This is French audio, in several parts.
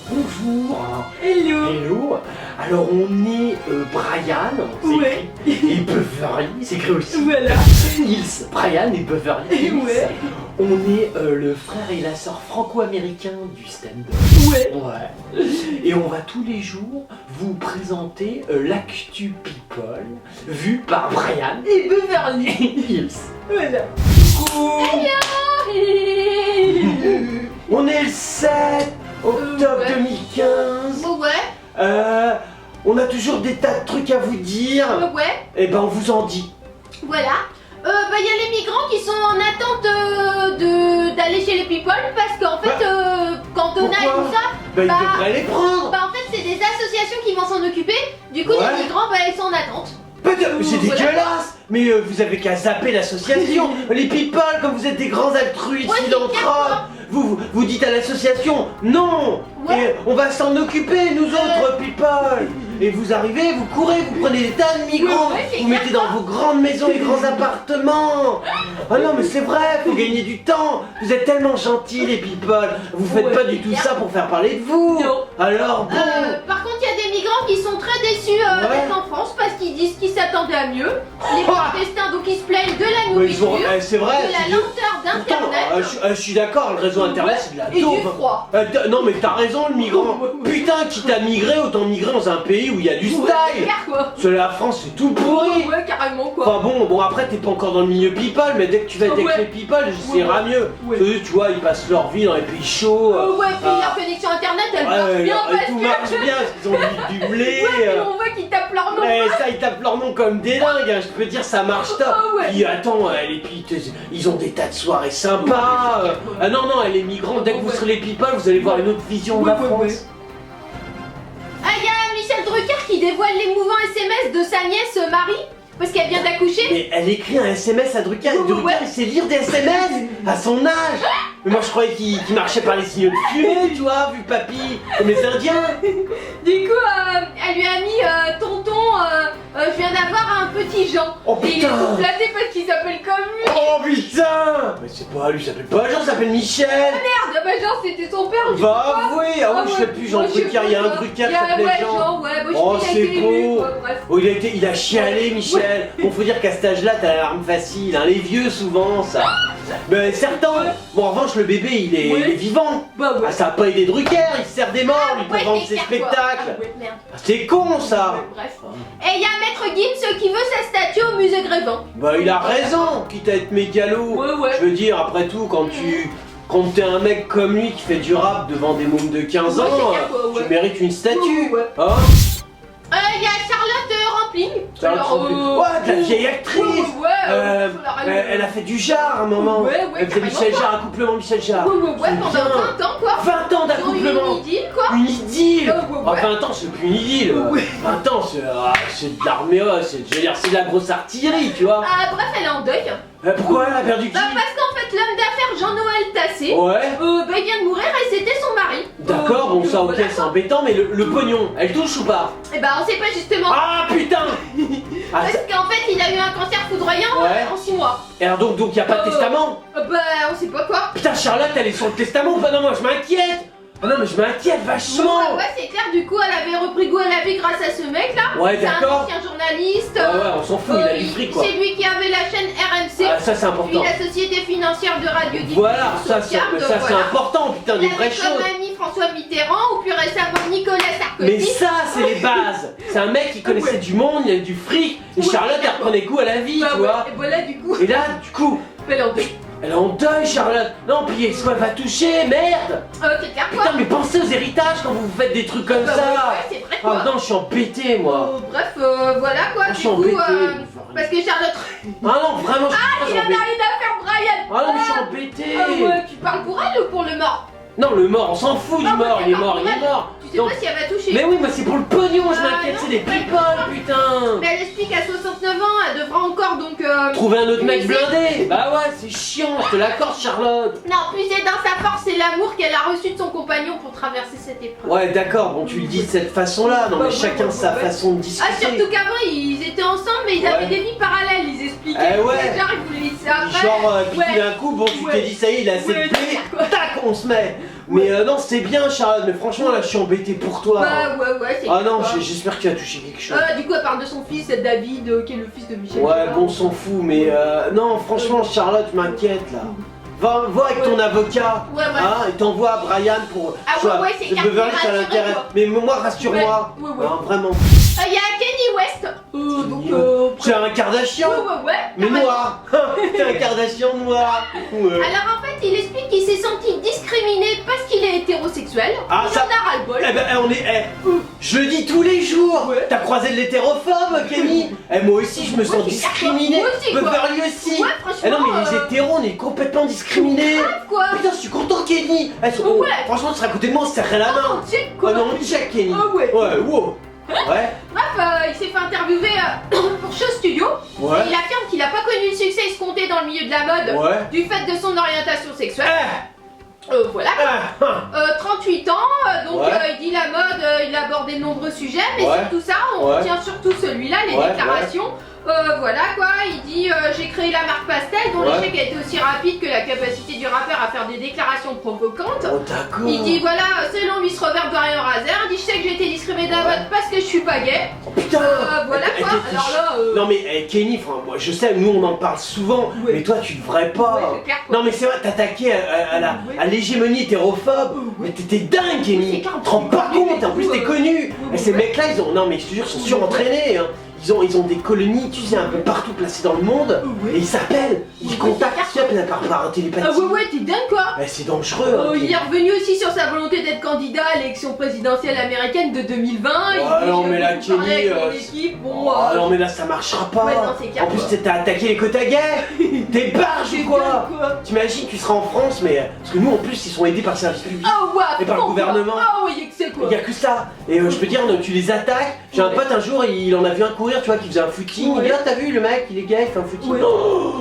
Bonjour. Hello. Hello. Alors on est Brian, c'est Ouais. écrit, et Beverly, c'est écrit aussi. Voilà. Nils, Brian et Beverly Hills. Ouais. On est le frère et la sœur franco-américain du stand-up. Ouais. Ouais. Et on va tous les jours vous présenter l'actu people vu par Brian et Beverly Hills. Voilà. On est le 7 octobre Ouais. 2015. Ouais, On a toujours des tas de trucs à vous dire. ouais, Et ben on vous en dit. voilà. Y a les migrants qui sont en attente d'aller chez les people parce qu'en fait, Cantona et Pourquoi tout ça, Ben ils Bah- devraient les prendre. en fait, c'est des associations qui vont s'en occuper. Du coup, Ouais. les migrants, ils sont en attente. C'est Voilà. dégueulasse. Mais vous avez qu'à zapper l'association. Les people, comme vous êtes des grands altruistes, Ouais, philanthropes, vous dites à l'association non. Ouais. Et on va s'en occuper, nous autres people. Et vous arrivez, vous courez, vous prenez des tas de migrants, Ouais, c'est vous mettez dans vos grandes maisons et grands appartements. Ah non mais c'est vrai, faut gagner du temps. Vous êtes tellement gentils les people. Vous faites Ouais, pas du c'est tout clair. ça pour faire parler de vous. Non. Alors bon. Par contre, il y a des migrants qui sont très déçus Ouais. d'être en France parce qu'ils disent qu'ils s'attendaient à mieux. Les clandestins, donc ils se plaignent de la Ouais, ils ont- nourriture, c'est vrai. de la c'est- lenteur Pourtant, d'internet je suis d'accord, le réseau internet c'est de la et du taupe. froid. Non mais t'as raison le migrant. Putain, quitte à migrer, autant migrer dans un pays où il y a du Ouais, c'est style. clair, quoi. Parce que la France c'est tout pourri. Ouais, carrément quoi. Enfin bon après t'es pas encore dans le milieu people, mais dès que tu vas être avec Ouais. les people, ça ira mieux. Ouais. Eux, tu vois, ils passent leur vie dans les pays chauds. Ouais, puis ah. leur connexion internet, elle Ouais, marche bien et parce tout que. marche bien, parce qu'ils ont du blé. Puis on voit qu'ils tapent leur nom. Ouais, ça, ils tapent leur nom comme des dingues, hein, je peux dire, ça marche top. Ah ouais. Puis attends, les ils ont des tas de soirées sympas. Ah non, les migrants, dès que vous Ouais. serez les people, vous allez voir une autre vision de la Ouais, France. ouais. Ah, il y a Michel Drucker qui dévoile l'émouvant SMS de sa nièce Marie parce qu'elle vient d'accoucher. Mais elle écrit un SMS à Drucker, et Ouais, Drucker, ouais. il sait lire des SMS à son âge. Mais moi, je croyais qu'il marchait par les signaux de fumée, tu vois, vu papy, comme les Indiens. Du coup, elle lui a mis tonton, je viens d'avoir un petit Jean. Oh, Et il est putain. tout flatté parce qu'il s'appelle comme lui. Oh putain. Mais c'est pas lui, il s'appelle pas Jean, il s'appelle Michel. Merde, bah Jean c'était son père. du Va coup, avouer, ah oui, je sais plus, Jean Moi, je sais Drucker, il y a plus, un Drucker qui Il y a- s'appelait ouais, Jean. ouais, moi, Oh, je sais c'est qu'il a été élu, beau. quoi, bref. Oh, il a chialé, Michel. Bon, faut dire qu'à cet âge-là, t'as l'arme facile, hein. Les vieux, souvent, ça. Mais certains. Bon, en revanche, le bébé, il est vivant. Bah ouais. Ah, ça a pas aidé Drucker, il se sert des morts, lui, pour Ouais, vendre c'est ses clair, quoi. spectacles. Ah, ouais, merde. Ah, c'est con, ça. Ouais, bref. Et il y a Maître Gims qui veut sa statue au musée Grévin. Bah, il a raison, quitte à être mégalo. Ouais, ouais. Je veux dire, après tout, quand t'es un mec comme lui qui fait du rap devant des mômes de 15 Ouais, ans, c'est clair, quoi, ouais. tu mérites une statue. Ouais, ouais. Hein Il y a Charlotte Rampling. Charlotte Alors, Rampling. Ouais, de la vieille actrice. Elle a fait du Jarre à un moment. Ouais, Elle faisait carrément, Michel quoi. Jarre, accouplement Michel Jarre. Ouais, pendant Putain. 20 ans quoi. 20 ans Ils ont eu d'accouplement. une idylle quoi. Une idylle. Ouais. Ah, 20 ans, c'est plus une idylle. Ouais. 20 ans, c'est de l'armée, je veux dire, c'est de la grosse artillerie, tu vois. Ah, bref, elle est en deuil. Pourquoi elle a perdu qui Bah, parce qu'en fait, l'homme d'affaires Jean-Noël Tassé, Ouais. il vient de mourir et c'était son mari. D'accord, bon ça ok, voilà, c'est embêtant, mais le pognon, elle touche ou pas? Et bah, on sait pas justement. Ah putain. Ah, Parce ça- qu'en fait, il a eu un cancer foudroyant Ouais. en 6 mois. Et alors donc y a pas de testament? Bah, on sait pas quoi. Putain, Charlotte, elle est sur le testament ou pas? Non, moi je m'inquiète. Ah non, mais je m'inquiète vachement. Ouais, c'est clair, du coup, elle avait repris goût à la vie grâce à ce mec là. Ouais, C'est un d'accord. ancien journaliste. Ouais, on s'en fout, il a du fric quoi. C'est lui qui avait la chaîne RMC. Ah, ça c'est important. Puis la société financière de radiodiffusion. Voilà, ça c'est Socap, donc c'est voilà. important, putain, Il des avait vraies comme choses. ami François Mitterrand ou plus récemment Nicolas Sarkozy. Mais ça, c'est les bases. C'est un mec qui connaissait Ouais. du monde, il y a du fric. Et Ouais, Charlotte, elle d'accord. reprenait goût à la vie, Bah tu ouais. vois. Et voilà du coup. Et là, du coup, Elle est en deuil. elle est en deuil, Charlotte. Non, puis est-ce qu'elle va toucher? Merde. C'est clair quoi. Putain, mais pensez aux héritages quand vous faites des trucs comme Bah ça. ouais, c'est vrai quoi. Ah non, je suis embêté, moi. Bref, voilà quoi. Je Du suis coup, embêté. parce que Charlotte. Ah non, vraiment, je suis Il en a embêté. rien à faire, Brian. Ah non, mais je suis embêté. Ah ouais, tu parles pour elle ou pour le mort? Non, le mort, on s'en fout du Ah ouais, mort, il est d'accord, mort, il est ouais. mort. Tu sais Non. pas si elle va toucher. Mais oui, mais c'est pour le pognon, je Ah, m'inquiète, non, c'est des ouais. people, putain. Mais elle explique qu'à 69 ans, elle devra encore donc. Trouver un autre mec puiser- blindé. Bah ouais, c'est chiant, je te l'accorde, Charlotte. Non, puiser dans sa force et l'amour qu'elle a reçu de son compagnon pour traverser cette épreuve. Ouais, d'accord, bon, tu le dis de cette façon-là. Non, mais Bah, chacun ouais, sa ouais. façon de Ah, discuter. surtout qu'avant ils étaient ensemble, mais ils Ouais. avaient des vies parallèles, ils expliquaient. Eh ouais. Genre, ils voulaient ça après. Genre, puis ouais. d'un coup, bon, tu Ouais. t'es dit, ça y est, il a assez Ouais, de blé, quoi. tac, on se met. Mais non, c'était bien, Charlotte, mais franchement, là, je suis embêté pour toi. Bah ouais, c'est Ah non, quoi. j'espère que tu as touché quelque chose. Du coup, elle parle de son fils, David, qui est le fils de Michel. Ouais, Jarre. bon, on s'en fout, mais non, franchement, Charlotte, je m'inquiète là. Va avec ton avocat, Ouais. hein, et t'envoies à Brian pour. Ah ouais, c'est carré, Beverly, ça l'intéresse. rassure-toi. Mais moi, rassure-moi. Ouais. Hein, vraiment. Il y a Kenny West. C'est un Kardashian, Ouais. mais noir. C'est un Kardashian noir. Ouais. Alors en fait, il explique qu'il s'est senti discriminé parce qu'il est hétérosexuel. Ah, il ça- en a ras-le-bol. Eh ben, on est. Je le dis tous les jours. Ouais. T'as croisé de l'hétérophobe, Kenny. Moi aussi, je me sens c'est discriminé. moi aussi, quoi. Beverly aussi. Ouais, franchement. Eh non, mais les hétéros, on est complètement discriminés. Grave, quoi. Putain, je suis content, Kenny. Ouais. Franchement, tu seras à côté de moi, on se serrerait la main. Oh, tu sais quoi. Oh non, on check, Kenny. Ah ouais. Ouais, wow. Ouais. Bref, il s'est fait interviewer pour Show Studio. Ouais. Et il affirme qu'il n'a pas connu le succès escompté dans le milieu de la mode Ouais. du fait de son orientation sexuelle. Eh, Voilà. 38 ans, donc Ouais. il dit la mode, il a abordé de nombreux sujets, mais Ouais. surtout ça, on Ouais. retient surtout celui-là, les Ouais, déclarations. Voilà quoi, il dit j'ai créé la marque Pastel dont Ouais. l'échec a été aussi rapide que la capacité du rappeur à faire des déclarations provocantes. Oh, d'accord. Il dit voilà, selon Miss Robert Dorian Razer, il dit je sais que j'ai été discriminé dans la Ouais. mode parce que je suis pas gay. Oh, putain. Voilà Eh, quoi, t'es- alors là. Non mais Kenny, moi je sais, nous on en parle souvent, Ouais. mais toi tu devrais pas. Ouais, c'est clair, quoi. Non mais c'est vrai, t'attaquais Ouais. à l'hégémonie hétérophobe, Ouais. mais t'étais dingue, Kenny. C'est clair, Tu te rends pas connu compte, en plus et t'es tout, connu. Et ces ouais. mecs-là, ils ont, non mais je te jure, ils sont surentraînés. Hein. Ils ont des colonies, tu sais, un peu partout placées dans le monde, Ouais. et ils s'appellent, ils Ouais, contactent, c'est tu sais, par télépathie. Ah ouais, t'es dingue quoi. C'est dangereux. Hein, Il Kenny. est revenu aussi sur sa volonté d'être candidat à l'élection présidentielle américaine de 2020. Il Ouais, dit, non, mais j'ai là, beaucoup parlé Kenny, avec mon équipe. Bon, Ah non mais là ça marchera pas. Ouais, non, c'est clair, En plus quoi. t'as attaqué les quotas gays. T'es barge c'est ou quoi? dingue, quoi. T'imagines, tu seras en France, mais parce que nous en plus ils sont aidés par le service public. Ah ouais, Et par le bon, gouvernement. Ah ouais, y'a que c'est quoi. Il y a que ça. Et je peux dire, non, tu les attaques. J'ai un Ouais. pote un jour, il en a vu un courir, tu vois, qui faisait un footing. Ouais. Il dit, ah, t'as vu le mec, il est gay, il fait un footing. Ouais. Oh,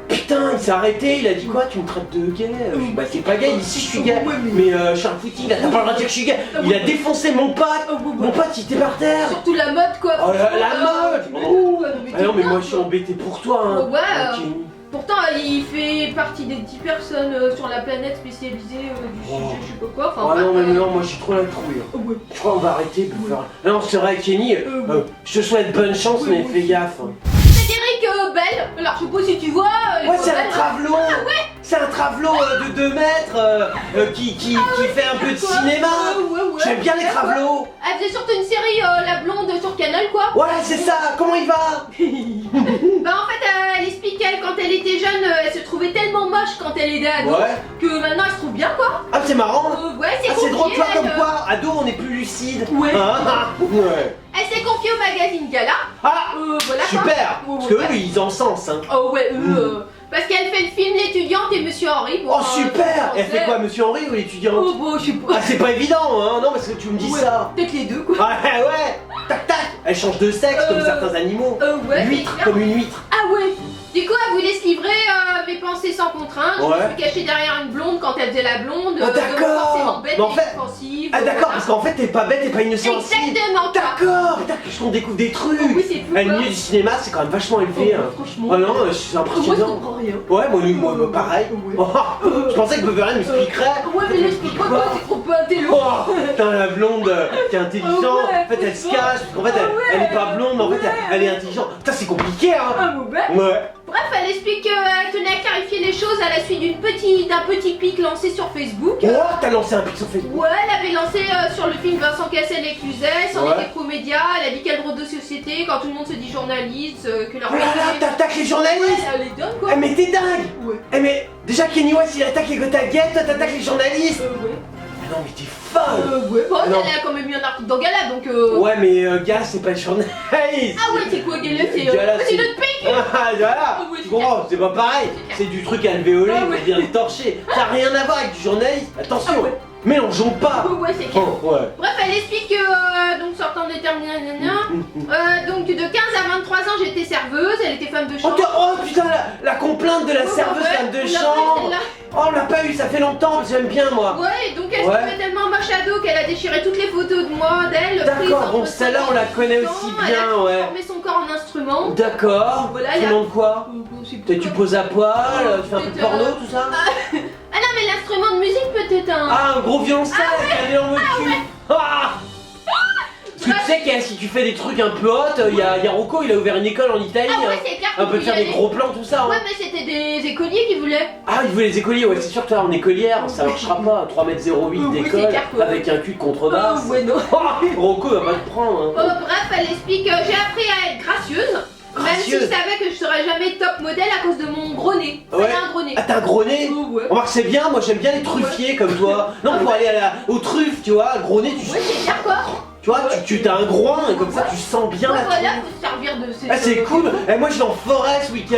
putain, il s'est arrêté, il a dit quoi? Tu me traites de gay? Je dis, bah t'es pas gay, ici je suis gay. Ouais, mais- Mais je suis un footing, là t'as pas le droit de dire que je suis gay. Il a défoncé mon pote. Ah ouais, Mon pote il était par terre. Surtout la mode quoi. Oh, la Ah, mode. t'imagines, quoi. Ah non mais t'es moi dingue, je suis quoi. embêté pour toi hein. Ouais, Kenny. Pourtant, il fait partie des 10 personnes sur la planète spécialisées du sujet, Oh. je sais pas quoi. Enfin, Ah non bref, mais non, moi j'ai trop la trouille. Oh, ouais. Je crois qu'on va arrêter pour faire. Non c'est vrai Kenny, ouais. je te souhaite bonne chance Oui, mais moi fais aussi. gaffe. hein. Frédéric Bell, alors je sais pas si tu vois. Ouais c'est un Bell, travelot. C'est un travelot de 2 mètres qui fait un peu de quoi. cinéma. Ouais. J'aime bien les Ouais, quoi. travelots. Elle faisait surtout une série La Blonde sur Canal quoi. Ouais c'est ça, comment il va? Bah en fait elle explique qu'elle quand elle était jeune elle se trouvait tellement moche quand elle était ado Ouais. que maintenant elle se trouve bien quoi. Ah c'est marrant. Ouais c'est Ah c'est drôle, confié, toi comme elle, quoi, ado on est plus lucide. Ouais. Ouais. elle s'est confiée au magazine Gala. Ah Voilà quoi. super. Ouais, Parce que ouais. eux ils en sens hein. Oh ouais parce qu'elle fait le film L'étudiante et Monsieur Henri. Oh super. Elle fait quoi Monsieur Henri ou l'étudiante? Oh bon je sais pas. Ah c'est pas évident hein, non parce que tu me dis Ouais, ça. peut-être les deux quoi. Ouais, tac tac, elle change de sexe comme certains animaux. Ouais L'huître, c'est clair. comme une huître. Ah ouais. Du coup, elle voulait se livrer mes pensées sans contrainte. Je Ouais. me suis cachée derrière une blonde quand elle faisait la blonde. Ah, de d'accord. forcément bête Mais en et fait- inoffensive. Ah d'accord, voilà. parce qu'en fait t'es pas bête, t'es pas innocent aussi. Exactement. toi. D'accord, putain que on découvre des trucs. Oui, c'est fou. Le quoi. milieu du cinéma c'est quand même vachement élevé. hein. Franchement. Oh non, c'est Moi, je impressionnant. comprends rien. Ouais, moi, pareil. Ouais. Oh, je pensais que Beverly m'expliquerait. Ouais, mais l'explique pas toi, c'est trop peu intello. Oh, putain, la blonde qui est intelligente, Ouais, en fait elle se franchement. cache, parce qu'en fait elle est pas blonde, mais en fait elle est intelligente. Putain, c'est compliqué hein. Ah, mauvais. Ouais. Bref, elle explique qu'elle tenait à clarifier les choses à la suite d'un petit pic lancé sur Facebook. Oh, t'as lancé un pic sur Facebook. Ouais, elle avait lancé sur le film Vincent Cassel et Cluzet, c'en Ouais. était pro-média, elle a dit quel droit de société quand tout le monde se dit journaliste, que leur Oh là là, t'attaques les journalistes. Ouais, elle est dingue quoi. Eh mais t'es dingue. Ouais. Eh mais déjà Kenny West il attaque les quotas gays, toi t'attaques les journalistes. Ouais. Ah non mais t'es folle. Ouais, bon, Non. elle a quand même eu un article dans Gala donc. Ouais mais gars c'est pas le journaliste. Ah ouais, c'est quoi Gala? Gala, C'est c'est- notre pays. Ah voilà, Ah ouais, tu c'est comprends, c'est pas pareil, C'est c'est du truc alvéolé, Ah on ouais. vient le torcher. Ça n'a rien à voir avec du journaliste, attention, Ah ouais. mélangeons pas. Ouais, c'est clair. Oh, ouais. Bref, elle explique que donc sortant des terminales, donc de 15 à 23 ans j'étais serveuse, elle était femme de Oh, chambre. oh putain, la complainte de la serveuse Ouais, femme de on l'a chambre. pas, celle-là. Oh on l'a pas eu, ça fait longtemps, j'aime bien moi. Ouais, donc elle se Ouais. trouvait tellement moche ado qu'elle a déchiré toutes les photos de moi, d'elle. prises D'accord, entre bon celle-là on la connaît aussi Elle a bien, ouais. transformé son corps en instrument. D'accord, Voilà, tu y a- demandes quoi? Je sais Peut-être tu pas. poses à poil, tu fais un peu de Peut-être, porno, tout ça? Ah non, mais l'instrument de musique peut-être un... Ah, un gros violoncelle avec un énorme cul. Ah parce que tu sais que si tu fais des trucs un peu hot, il y a Rocco, il a ouvert une école en Italie. Ah ouais, hein. c'est clair On qu'on peut peut y faire des aller. gros plans, tout ça. Hein. Ouais, mais c'était des écoliers qui voulaient. Ah, il voulait les écoliers, ouais, c'est sûr que toi en écolière, ça marchera pas. 3,08 m Oui, c'est d'école clair, quoi. avec un cul de contrebasse. Ouais, non. Ah, Rocco va pas te prendre. Hein. Bref, elle explique que j'ai appris à être gracieuse. Même si je Gracieuse. savais que je serais jamais top modèle à cause de mon gros nez. Ouais. Elle a un gros nez. Ah, t'as un gros nez. Ouais. Remarque, c'est bien, moi j'aime bien les truffiers comme toi. Non, pour aller aux truffes, tu vois, gros nez, Ouais, c'est clair quoi. tu vois, tu t'as un groin et comme ça tu sens bien la Voilà, truffe. faut se servir de ces... Ah, c'est cool. Et moi je vais en forêt ce week-end.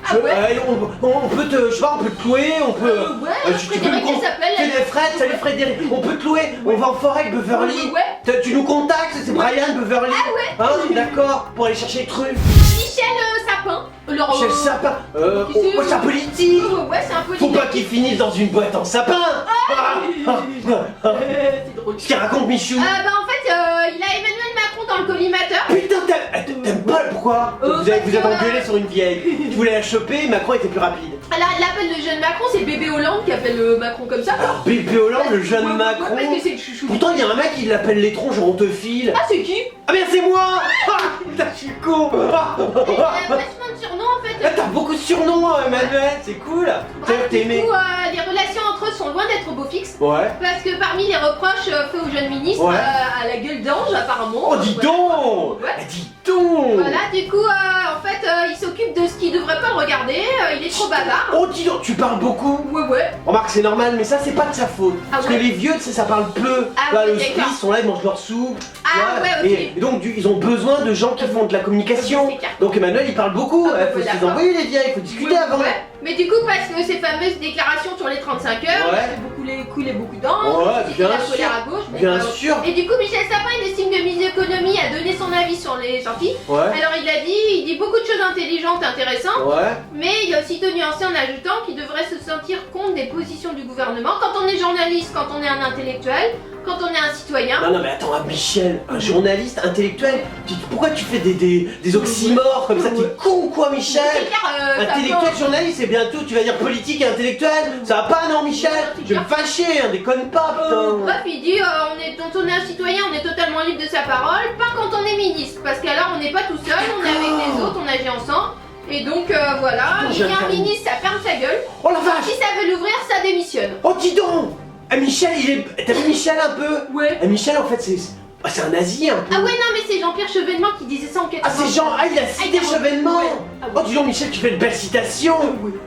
Ah ouais. On peut te, je sais pas, on peut te louer, on peut. Ouais, tu peux Frédéric, nous elle s'appelle. C'est les Fred, salut Frédéric, on peut te louer, on va en forêt avec Beverly. Ouais. Tu nous contactes, c'est Brian Beverly. Ah ouais. Hein, d'accord, pour aller chercher les trucs. Michel Sapin. Alors, Michel Sapin. qui c'est, C'est un politique. Ouais, c'est un peu... Faut pas qu'il finisse dans une boîte en sapin. C'est drôle. Ce qu'il raconte Michou. Bah en fait, il a Emmanuel Macron dans le collimateur. Putain, t'aimes pas pourquoi vous êtes parce que, engueulé sur une vieille. Tu voulais la choper, Macron était plus rapide. Alors, elle appelle le jeune Macron, c'est bébé Hollande qui appelle Macron comme ça. Alors Bébé Hollande, le jeune Ouais, Macron. parce que c'est le chouchou. Pourtant, il y a un mec qui l'appelle l'étronge, on te file. Ah, c'est qui? Ah, mais c'est moi. Ah, putain, je suis con. Il a vachement de surnoms en fait. Ah, t'as beaucoup de surnoms, hein, Emmanuel, c'est cool. T'es Du aimé. coup, les relations entre eux sont loin d'être beau fixe. Ouais. Parce que parmi les reproches faits au jeune ministre, Ouais. à la gueule d'ange apparemment. Oh, dis voilà. donc. Ouais. Eh, dis donc. Voilà, du coup, en fait, il s'occupe de ce qu'il devrait pas le regarder, il est trop bavard. Oh, dis donc, tu parles beaucoup. Ouais. Remarque, c'est normal, mais ça, c'est pas de sa faute. Ah Parce ouais. que les vieux, tu sais, ça parle peu. Ah Là, ouais, le sprint, d'accord. ils sont là, ils mangent leur soupe. Ah tu vois, ouais, ok. Et donc, ils ont besoin de gens qui font de la communication. C'est clair. Donc, Emmanuel, il parle beaucoup. Ah, Il faut ouais, se les d'accord. envoyer, les vieilles, il faut discuter avant. Ouais. Mais du coup, parce que ces fameuses déclarations sur les 35 heures, Ouais. ça fait beaucoup les couilles et beaucoup d'encre, Ouais, c'était bien la sûr. colère à gauche. bon, Bien bah, sûr. Et du coup, Michel Sapin, il estime que Mise Économie a donné son avis sur les sorties. Ouais. Alors il dit beaucoup de choses intelligentes, intéressantes, Ouais. mais il a aussitôt nuancé en ajoutant qu'il devrait se sentir compte des positions du gouvernement quand on est journaliste, quand on est un intellectuel, quand on est un citoyen. Non, mais attends, Michel, un journaliste intellectuel, pourquoi tu fais des oxymores comme ça? T'es con ou quoi, Michel? C'est clair, ça Intellectuel, va- journaliste, et bientôt tu vas dire politique et intellectuel. Ça va pas, non, Michel? Je vais me fâcher, hein, déconne pas, putain. Bref, il dit quand on est un citoyen, on est totalement libre de sa parole, pas quand on est ministre, parce qu'alors on n'est pas tout seul, on est avec les autres, on agit ensemble. Et donc voilà, Putain, il y a j'ai un un ministre, ça ferme sa gueule. Oh la vache! Si ça veut l'ouvrir, ça démissionne. Oh, dis donc! Michel, il est. T'as vu Michel un peu? Ouais. Michel, en fait, c'est un nazi un peu. Ah ouais, non, mais c'est Jean-Pierre Chevènement qui disait ça en 80. Ah, c'est Jean. Ah, il a cité Ah, Chevènement! ouais. Ah ouais. Oh, dis donc, Michel, tu fais une belle citation!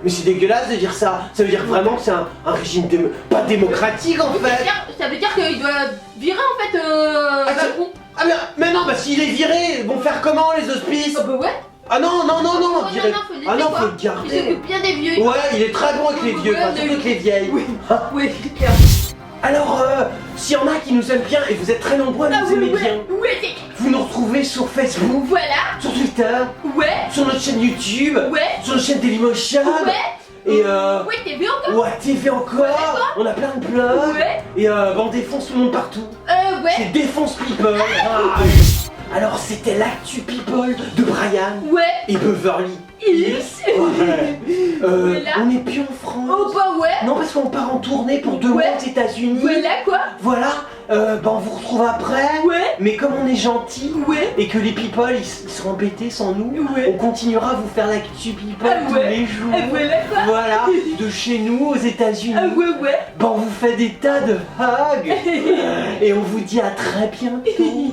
Mais c'est dégueulasse de dire ça. Ça veut dire vraiment que c'est un régime pas démocratique en fait. Ça veut dire qu'il doit virer en fait Macron. Ah, mais non, bah s'il est viré, ils vont faire comment les hospices? Ah bah ouais. Ah non, Oh, virer. non, faut le Ah laisser, non, quoi. faut le Il garder. s'occupe bien des vieux. Ouais, il est très bon avec les vieux, Ouais, enfin, mais- surtout avec les vieilles. Oui, Hein? oui, c'est clair. Alors, s'il y en a qui nous aiment bien, et vous êtes très nombreux à nous aimer bien, Ouais, c'est... vous nous retrouvez sur Facebook, Voilà. sur Twitter, Ouais. sur notre chaîne YouTube, Ouais. sur notre chaîne Dailymotion, Ouais. et Ouais, t'es bien encore. ouais, TV encore, on a plein de blogs, Ouais. et on défonce tout le monde partout. Ouais. C'est Défonce People. Ah. Alors, c'était l'actu People de Brian Ouais. et Beverly. Yes. Ouais. Voilà. On n'est plus en France. Oh bah ouais. Non, parce qu'on part en tournée pour 2 Ouais. mois aux États-Unis. Voilà quoi. Voilà, on vous retrouve après. Ouais. Mais comme on est gentil Ouais. et que les people ils seront embêtés sans nous, Ouais. on continuera à vous faire l'actu people Ah tous ouais. les jours. Voilà quoi. Voilà, de chez nous aux États-Unis. Ouais. On vous fait des tas de hugs et on vous dit à très bientôt.